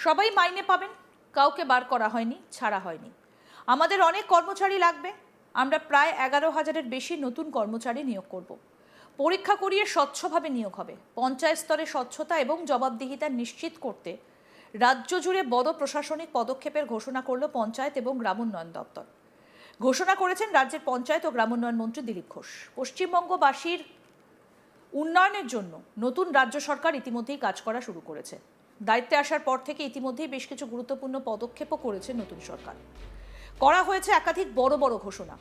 সবাই মাইনে পাবেন, কাউকে বার করা হয়নি, ছাড়া হয়নি। আমাদের অনেক কর্মচারী লাগবে, আমরা প্রায় 11,000-এর বেশি নতুন কর্মচারী নিয়োগ করব। পরীক্ষা করিয়ে স্বচ্ছভাবে নিয়োগ হবে। পঞ্চায়েত স্তরে স্বচ্ছতা এবং জবাবদিহিতা নিশ্চিত করতে রাজ্য জুড়ে বড় প্রশাসনিক পদক্ষেপের ঘোষণা করল পঞ্চায়েত এবং গ্রামোন্নয়ন দপ্তর। ঘোষণা করেছেন রাজ্যের পঞ্চায়েত ও গ্রামোন্নয়ন মন্ত্রী দিলীপ ঘোষ। পশ্চিমবঙ্গবাসীর উন্নয়নের জন্য নতুন রাজ্য সরকার ইতিমধ্যেই কাজ করা শুরু করেছে। দায়িত্বে আসার পর থেকে ইতিমধ্যেই বেশ কিছু গুরুত্বপূর্ণ পদক্ষেপও করেছে নতুন সরকার। করা হয়েছে একাধিক বড় বড় ঘোষণা।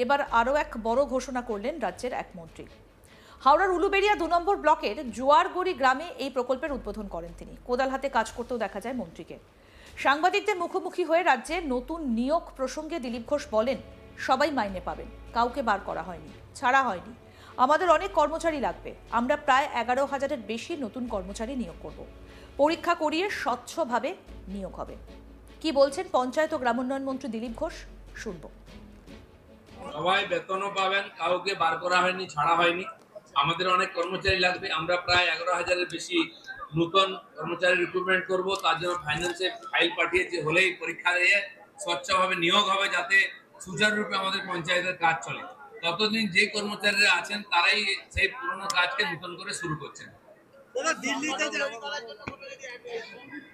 এবার আরও এক বড় ঘোষণা করলেন রাজ্যের এক মন্ত্রী। হাওড়ার উলুবেড়িয়া 2 নম্বর ব্লকের জোয়ারগড়ি গ্রামে এই প্রকল্পের উদ্বোধন করেন তিনি। কোদাল হাতে কাজ করতেও দেখা যায় মন্ত্রীকে। সাংবাদিকদের মুখোমুখি হয়ে রাজ্যে নতুন নিয়োগ প্রসঙ্গে দিলীপ ঘোষ বলেন, সবাই মাইনে পাবেন, কাউকে বার করা হয়নি, ছাড়া হয়নি। আমাদের অনেক কর্মচারী লাগবে, আমরা প্রায় 11,000-এর বেশি নতুন কর্মচারী নিয়োগ করব। পরীক্ষা করিয়ে স্বচ্ছভাবে নিয়োগ হবে। কি বলছেন পঞ্চায়েত ও গ্রামোন্নয়ন মন্ত্রী দিলীপ ঘোষ, শুনব। সবাই বেতনও পাবেন, কাউকে বার করা হয়নি, ছাড়া হয়নি। আমাদের অনেক কর্মচারী লাগবে, আমরা প্রায় 11,000-এর বেশি নতুন কর্মচারী রিক্রুটমেন্ট করব। তার জন্য ফাইন্যান্সে ফাইল পাঠিয়েছে, হলেই পরীক্ষা দিয়ে স্বচ্ছভাবে নিয়োগ হবে, যাতে সুচারুরূপে আমাদের পঞ্চায়েতের কাজ চলে। ততদিন যে কর্মচারীরা আছেন তারাই সেই পুরনো কাজকে নতুন করে শুরু করছেন।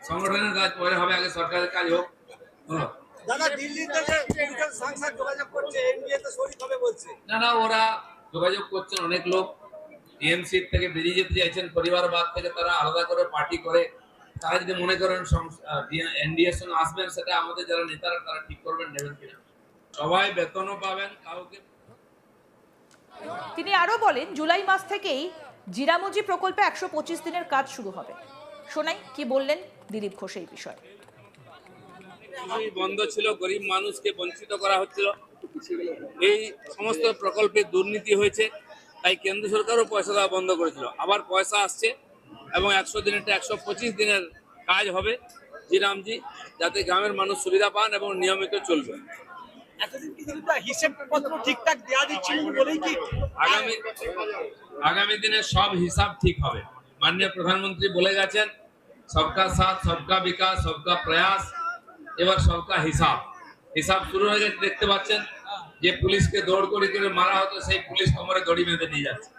সংগঠনের কাজ পরে হবে, আগে সরকারের কাজ হোক। দাদা, দিল্লিতে যে দুজন সাংসদ যোগাযোগ করছে, এনডিএতে শরীক হবে বলছে। না, ওরা যোগাযোগ করছেন। অনেক লোক টিএমসি থেকে বেরিয়ে যেতে চাইছেন, পরিবারবাদ থেকে তারা আলাদা করে পার্টি করে। তারা যদি মনে করেন এনডিএর সঙ্গে আসবেন, সেটা আমাদের যারা নেতারা তারা ঠিক করবেন, নেবেন কিনা। সবাই বেতনও পাবেন, কাউকে। তিনি আরো বলেন, জুলাই মাস থেকেই জিরামুজি প্রকল্পে 125 দিনের কাজ শুরু হবে। শোনাই কি বললেন দিলীপ ঘোষ এই বিষয়ে। বন্ধ ছিল, গরিব মানুষকে বঞ্চিত করা হচ্ছিল। এই সমস্ত প্রকল্পে দুর্নীতি হয়েছে, তাই কেন্দ্র সরকারও পয়সা দেওয়া বন্ধ করেছিল। আবার পয়সা আসছে এবং 100 দিনেরটা 125 দিনের কাজ হবে জিরামজি, যাতে গ্রামের মানুষ সুবিধা পান এবং নিয়মিত চলবে। আগামী দিনে সব হিসাব ঠিক হবে। মাননীয় প্রধানমন্ত্রী বলে গেছেন, সবকা সাথ, সবকা বিকাশ, সবকা প্রয়াস, এবার সবকা হিসাব শুরু হয়ে গেছে। দেখতে পাচ্ছেন যে পুলিশকে দৌড় করে মারা হতো, সেই পুলিশ কোমরে দড়ি বেঁধে নিয়ে যাচ্ছে।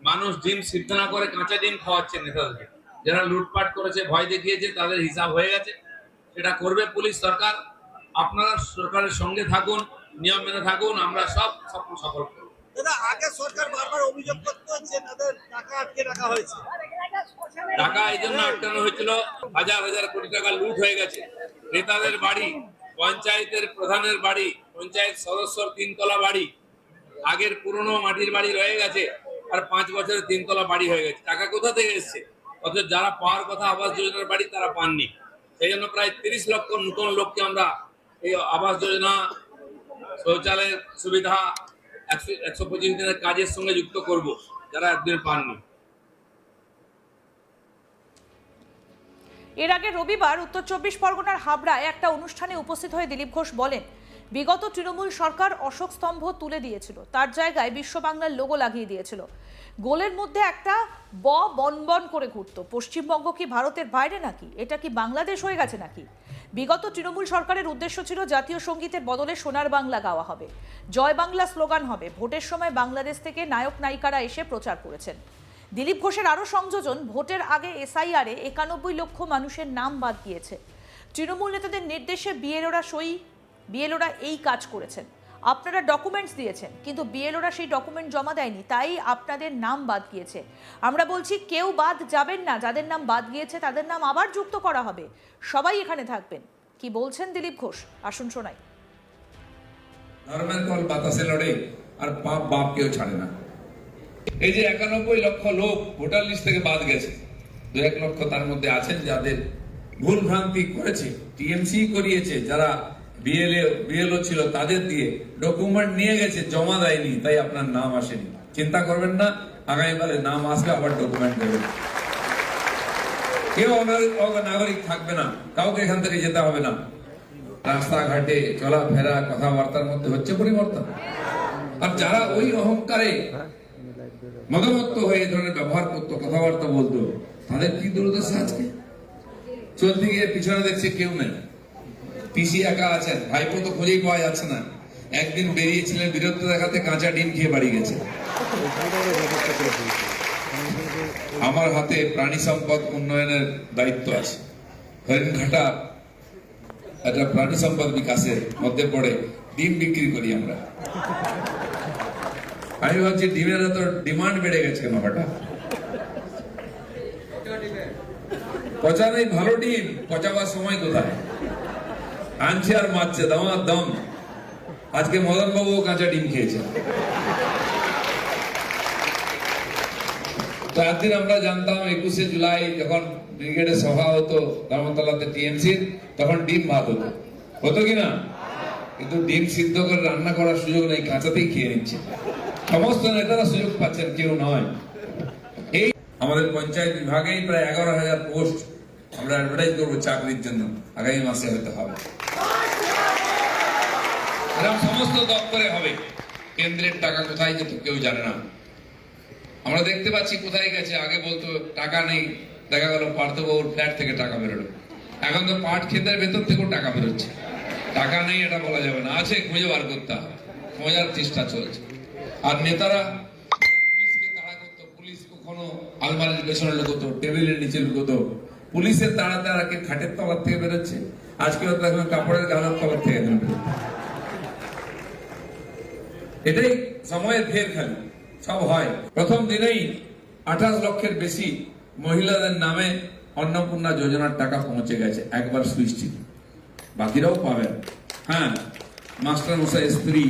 মানুষ ডিম সিদ্ধ না করে কাঁচা ডিম খাওয়াচ্ছে নেতাদেরকে। যারা লুটপাট করেছে, ভয় দেখিয়েছে, তাদের হিসাব হয়ে গেছে। সেটা করবে পুলিশ সরকার। আপনারা সরকারের সঙ্গে থাকুন, নিয়ম মেনে থাকুন, আমরা সব স্বপ্ন সফল করব। দাদা, আগে সরকার বারবার অভিযোগ করতো যে তাদের টাকা আটকে রাখা হয়েছে। টাকা এই জন্য আটকানো হয়েছিল, হাজার হাজার কোটি টাকা লুট হয়ে গেছে। নেতাদের বাড়ি, পঞ্চায়েতের প্রধানের বাড়ি, পঞ্চায়েত সদস্যর 3 তলা বাড়ি, আগের পুরনো মাটির বাড়ি রয়ে গেছে, আর 5 বছরের 3 তলা বাড়ি হয়ে গেছে। টাকা কোথা থেকে এসছে? অথচ যারা পাওয়ার কথা আবাস যোজনার বাড়ি, তারা পাননি। সেই জন্য প্রায় 30 লক্ষ নতুন লোককে আমরা এই আবাস যোজনা, শৌচালয়ের সুবিধা, 125 দিনের কাজের সঙ্গে যুক্ত করব, যারা একদিন পাননি। এর আগে রবিবার উত্তর 24 পরগনার হাবড়ায় একটা অনুষ্ঠানে উপস্থিত হয়ে দিলীপ ঘোষ বলেন, বিগত তৃণমূল সরকার অশোক স্তম্ভ তুলে দিয়েছিল, তার জায়গায় বিশ্ব বাংলার লোগো লাগিয়ে দিয়েছিল। গোলের মধ্যে একটা বনবন করে ঘুরতো। পশ্চিমবঙ্গ কি ভারতের বাইরে নাকি? এটা কি বাংলাদেশ হয়ে গেছে নাকি? বিগত তৃণমূল সরকারের উদ্দেশ্য ছিল জাতীয় সঙ্গীতের বদলে সোনার বাংলা গাওয়া হবে, জয় বাংলা স্লোগান হবে। ভোটের সময় বাংলাদেশ থেকে নায়ক নায়িকারা এসে প্রচার করেছেন। দিলীপ ঘোষের আরও সংযোজন, ভোটের আগে এসআইআরে 91 লক্ষ মানুষের নাম বাদ গিয়েছে। তৃণমূল নেতাদের নির্দেশে বিএলওরা এই কাজ করেছেন। আপনারা ডকুমেন্টস দিয়েছেন, কিন্তু বিএলওরা সেই ডকুমেন্ট জমা দেয়নি, তাই আপনাদের নাম বাদ গিয়েছে। আমরা বলছি, কেউ বাদ যাবেন না। যাদের নাম বাদ গিয়েছে তাদের নাম আবার যুক্ত করা হবে। সবাই এখানে থাকবেন। কি বলছেন দিলীপ ঘোষ, আসুন শোনাই। ধর্মের দল বাতাসে লড়ে, আর পাপ বাপ কেউ ছাড়ে না। এই যে 91 লক্ষ লোক ভোটার লিস্ট থেকে বাদ গেছে, 2-1 লক্ষ তার মধ্যে আছেন যাদের ভুল ভ্রান্তি করেছে, টিএমসি করিয়েছে, যারা বিএলও ছিল তাদের দিয়ে ডকুমেন্ট নিয়ে গেছে, জমা দেয়নি, তাই আপনার নাম আসেনি। চিন্তা করবেন না, আগামীবারে নাম আসবে, আবার ডকুমেন্ট দেবেন। কেউ নাগরিক থাকবে না, কাউকে এখান থেকে যেতে হবে না। রাস্তাঘাটে চলাফেরা, কথাবার্তার মধ্যে হচ্ছে পরিবর্তন। আর যারা ওই অহংকারে মদমত্ত হয়ে এই ধরনের ব্যবহার করতো, কথাবার্তা বলতো, তাদের কি দুর্দশা আজকে? চলতে গিয়ে পিছনে দেখছে কেউ নেই, পিসি একা আছেন, ভাইপো তো খুঁজেই পাওয়া যাচ্ছে না। একদিন বেরিয়েছিলেন বীরত্ব দেখাতে, কাঁচা ডিম খেয়ে বাড়ি গেছে। আমার হাতে প্রাণী সম্পদ উন্নয়নের দায়িত্ব আছে। হরিণঘাটা একটা প্রাণী সম্পদ বিকাশের মধ্যে পড়ে, ডিম বিক্রি করি আমরা। আমি ভাবছি ডিমের এত ডিমান্ড বেড়ে গেছে কেন হঠাৎ? পচা নেই, ভালো ডিম, পচাবার সময় কোথায়? আনছে আর মারছে দামার দম। আজকে মদন বাবু কাঁচা ডিম খেয়েছে। তো একদিন আমরা জানতাম 21শে জুলাই যখন ব্রিগেডে সভা হতো ধর্মতলাতে টিএমসির, তখন ডিম ভাত হতো, হতো কিনা? কিন্তু ডিম সিদ্ধ করে রান্না করার সুযোগ নেই, কাঁচাতেই খেয়ে নিচ্ছে। সমস্ত নেতারা সুযোগ পাচ্ছেন, কেউ নয়। এই আমাদের পঞ্চায়েত বিভাগেই প্রায় 11,000 পোস্ট আমরা অ্যাডভার্টাইজ করবো চাকরির জন্য, আগামী মাসে হতে হবে। এরকম সমস্ত দপ্তরে হবে। কেন্দ্রের টাকা কোথায় যেত কেউ জানে না। আমরা দেখতে পাচ্ছি কোথায় গেছে। আগে বলতো টাকা নেই, দেখা গেল পার্থবাবুর ফ্ল্যাট থেকে টাকা বেরোলো। এখন তো পাট ক্ষেতের ভেতর থেকেও টাকা বেরোচ্ছে। টাকা নেই এটা বলা যাবে না, আছে, খুঁজে বার করতে হবে, খোঁজার চেষ্টা চলছে। আর নেতারা পুলিশকে তাড়া করতো, পুলিশ কখনো আলমারির পেছনে লুকোতো, টেবিলের নিচে লুকোতো। পুলিশের তাড়াকে খাটের তলার থেকে বেরোচ্ছে, আজকে দেখবেন কাপড়ের গালার তলার থেকে বেরোচ্ছে। এটাই সময়ের ফের খেলা, সব হয়। প্রথম দিনেই 28 লক্ষের বেশি মহিলাদের নামে অন্নপূর্ণা যোজনার টাকা পৌঁছে গেছে একবার সুইচ টিপে। বাকিরাও পাবেন। হ্যাঁ, মাস্টার মশাই স্ত্রী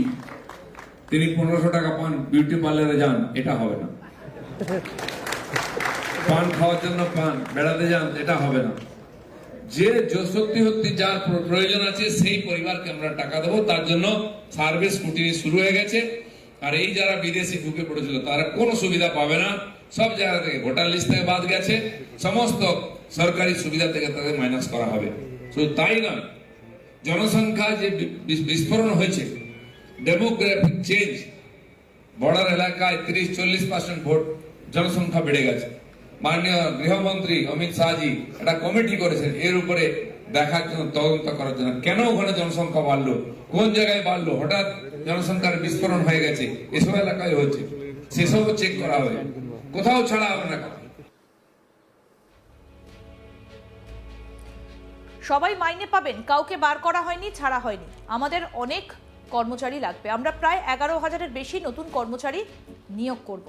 তিনি 1500 টাকা পান, বিউটি পার্লারে যান, এটা হবে না। পান খাওয়ার জন্য পান, বেড়াতে যান, এটা হবে না। যে সত্যি সত্যি যার প্রয়োজন আছে সেই পরিবারকে আমরা টাকা দেবো। তার জন্য সার্ভে স্কুটিনি শুরু হয়ে গেছে। আর এই যারা বিদেশি ঢুকে পড়েছিল তারা কোনো সুবিধা পাবে না। সব জায়গা থেকে ভোটার লিস্ট থেকে বাদ গেছে, সমস্ত সরকারি সুবিধা থেকে তাদের মাইনাস করা হবে। শুধু তাই নয়, জনসংখ্যা যে বিস্ফোরণ হয়েছে, ডেমোগ্রাফিক চেঞ্জ, বর্ডার এলাকায় 30-40% ভোট জনসংখ্যা বেড়ে গেছে। মাননীয় গৃহমন্ত্রী অমিত শাহজি একটা কমিটি করেছেন এর উপরে দেখার জন্য, তদন্ত করার জন্য, কেন ওখানে জনসংখ্যা বাড়লো, কোন জায়গায় বাড়লো, হঠাৎ জনসংখ্যার বিস্ফোরণ হয়ে গেছে, এসব এলাকায় হচ্ছে, সেসবও চেক করা হবে, কোথাও ছাড়া হবে না। সবাই মাইনে পাবেন, কাউকে বার করা হয়নি, ছাড়া হয়নি। আমাদের অনেক কর্মচারী লাগবে, আমরা প্রায় 11,000-এর বেশি নতুন কর্মচারী নিয়োগ করব।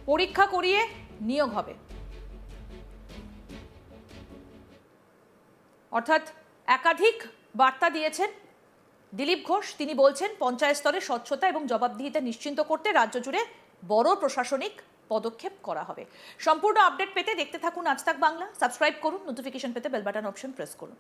পরীক্ষা করিয়ে নিয়োগ হবে। অর্থাৎ একাধিক বার্তা দিয়েছেন দিলীপ ঘোষ। তিনি বলছেন পঞ্চায়েত স্তরে স্বচ্ছতা এবং জবাবদিহিতা নিশ্চিত করতে রাজ্য জুড়ে বড় প্রশাসনিক পদক্ষেপ করা হবে। সম্পূর্ণ আপডেট পেতে দেখতে থাকুন আজ তাক বাংলা। সাবস্ক্রাইব করুন, নোটিফিকেশন পেতে বেল বাটন অপশন প্রেস করুন।